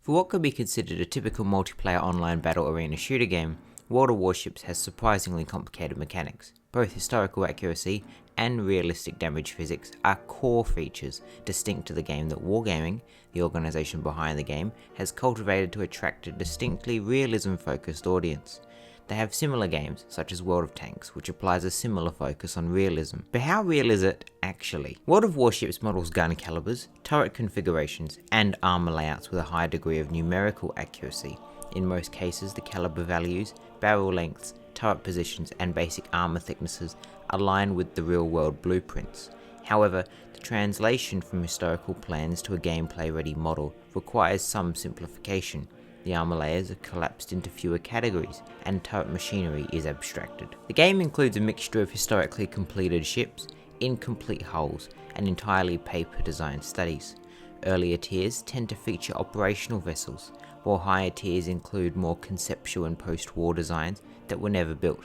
For what could be considered a typical multiplayer online battle arena shooter game, World of Warships has surprisingly complicated mechanics. Both historical accuracy and realistic damage physics are core features distinct to the game that Wargaming, the organisation behind the game, has cultivated to attract a distinctly realism-focused audience. They have similar games, such as World of Tanks, which applies a similar focus on realism. But how real is it actually? World of Warships models gun calibers, turret configurations, and armour layouts with a high degree of numerical accuracy. In most cases, the caliber values, barrel lengths, turret positions, and basic armour thicknesses align with the real-world blueprints. However, the translation from historical plans to a gameplay-ready model requires some simplification. The armour layers are collapsed into fewer categories, and turret machinery is abstracted. The game includes a mixture of historically completed ships, incomplete hulls, and entirely paper-designed studies. Earlier tiers tend to feature operational vessels, while higher tiers include more conceptual and post-war designs that were never built.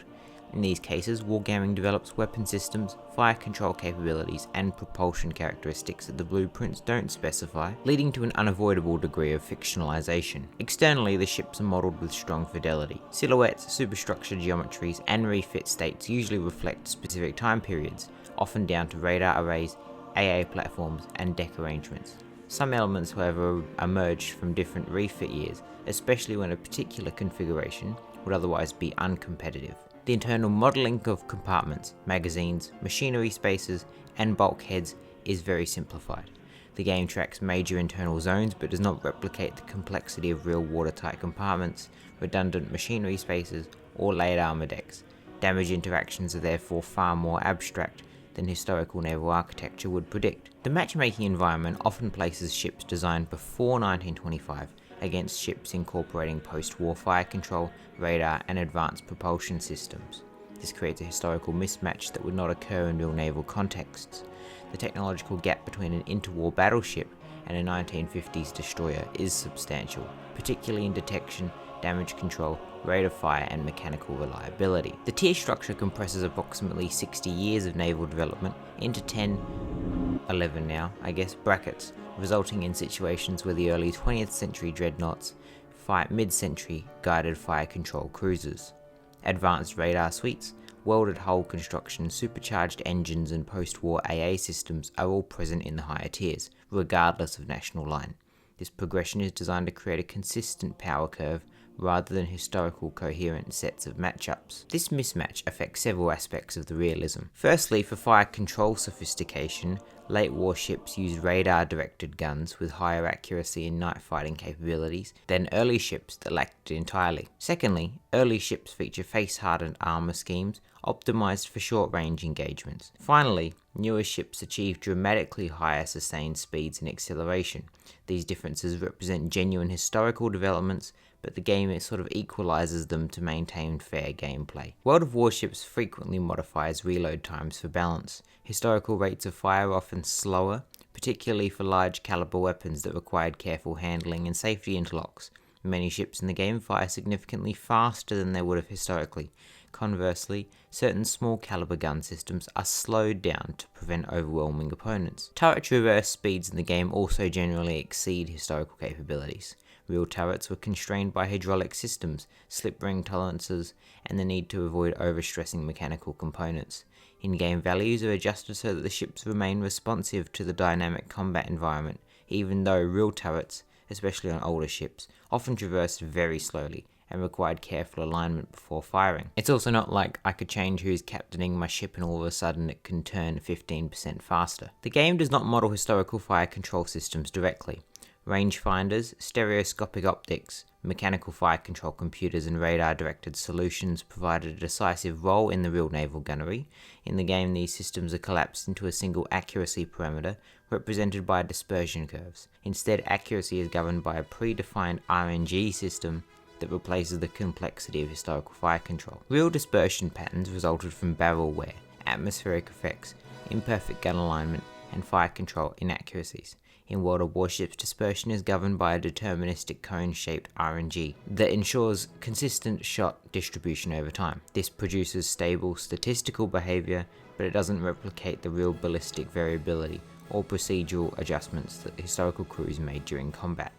In these cases, Wargaming develops weapon systems, fire control capabilities, and propulsion characteristics that the blueprints don't specify, leading to an unavoidable degree of fictionalization. Externally, the ships are modelled with strong fidelity. Silhouettes, superstructure geometries, and refit states usually reflect specific time periods, often down to radar arrays, AA platforms, and deck arrangements. Some elements, however, are merged from different refit years, especially when a particular configuration would otherwise be uncompetitive. The internal modelling of compartments, magazines, machinery spaces, and bulkheads is very simplified. The game tracks major internal zones but does not replicate the complexity of real watertight compartments, redundant machinery spaces, or layered armour decks. Damage interactions are therefore far more abstract than historical naval architecture would predict. The matchmaking environment often places ships designed before 1925 against ships incorporating post-war fire control, radar, and advanced propulsion systems. This creates a historical mismatch that would not occur in real naval contexts. The technological gap between an interwar battleship and a 1950s destroyer is substantial, particularly in detection, damage control, rate of fire, and mechanical reliability. The tier structure compresses approximately 60 years of naval development into 11 now, brackets, resulting in situations where the early 20th century dreadnoughts fight mid-century guided fire control cruisers. Advanced radar suites, welded hull construction, supercharged engines, and post-war AA systems are all present in the higher tiers, regardless of national line. This progression is designed to create a consistent power curve rather than historical coherent sets of matchups. This mismatch affects several aspects of the realism. Firstly, for fire control sophistication, late warships used radar-directed guns with higher accuracy and night fighting capabilities than early ships that lacked it entirely. Secondly, early ships feature face-hardened armour schemes optimized for short-range engagements. Finally, newer ships achieve dramatically higher sustained speeds and acceleration. These differences represent genuine historical developments, but the game sort of equalizes them to maintain fair gameplay. World of Warships frequently modifies reload times for balance. Historical rates of fire are often slower, particularly for large caliber weapons that required careful handling and safety interlocks. Many ships in the game fire significantly faster than they would have historically. Conversely, certain small caliber gun systems are slowed down to prevent overwhelming opponents. Turret reverse speeds in the game also generally exceed historical capabilities. Real turrets were constrained by hydraulic systems, slip ring tolerances, and the need to avoid overstressing mechanical components. In-game values are adjusted so that the ships remain responsive to the dynamic combat environment, even though real turrets, especially on older ships, often traversed very slowly and required careful alignment before firing. It's also not like I could change who's captaining my ship and all of a sudden it can turn 15% faster. The game does not model historical fire control systems directly. Rangefinders, stereoscopic optics, mechanical fire control computers, and radar-directed solutions provided a decisive role in the real naval gunnery. In the game, these systems are collapsed into a single accuracy parameter, represented by dispersion curves. Instead, accuracy is governed by a predefined RNG system that replaces the complexity of historical fire control. Real dispersion patterns resulted from barrel wear, atmospheric effects, imperfect gun alignment, and fire control inaccuracies. In World of Warships, dispersion is governed by a deterministic cone-shaped RNG that ensures consistent shot distribution over time. This produces stable statistical behavior, but it doesn't replicate the real ballistic variability or procedural adjustments that historical crews made during combat.